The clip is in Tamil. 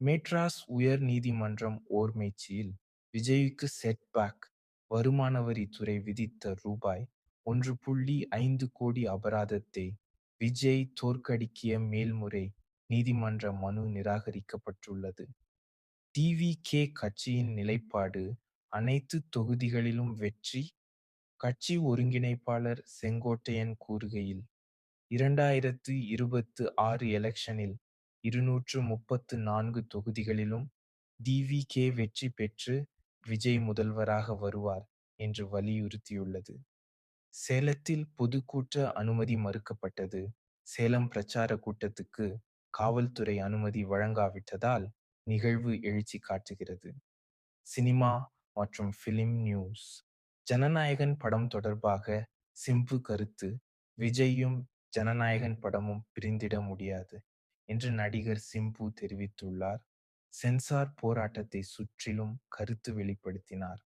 மெட்ராஸ் உயர் நீதிமன்றம் ஓர்மைச்சியில் விஜய்க்கு செட்பேக் வருமான வரித்துறை விதித்த ரூ. 1.5 கோடி அபராதத்தை விஜய் தோற்கடிக்கிய மேல்முறை நீதிமன்ற மனு நிராகரிக்கப்பட்டுள்ளது. டிவிகே கட்சியின் நிலைப்பாடு அனைத்து தொகுதிகளிலும் வெற்றி. கட்சி ஒருங்கிணைப்பாளர் செங்கோட்டையன் கூறுகையில், 2026 எலெக்ஷனில் 234 தொகுதிகளிலும் டிவிகே வெற்றி பெற்று விஜய் முதல்வராக வருவார் என்று வலியுறுத்தியுள்ளது. சேலத்தில் பொதுக்கூட்ட அனுமதி மறுக்கப்பட்டது. சேலம் பிரச்சார கூட்டத்துக்கு காவல்துறை அனுமதி வழங்காவிட்டதால் நிகழ்வு எழுச்சி காட்டுகிறது. சினிமா மற்றும் பிலிம் நியூஸ். ஜனநாயகன் படம் தொடர்பாக சிம்பு கருத்து: விஜய்யும் ஜனநாயகன் படமும் பிரிந்திட முடியாது என்று நடிகர் சிம்பு தெரிவித்துள்ளார். சென்சார் போராட்டத்தை சுற்றிலும் கருத்து வெளிப்படுத்தினார்.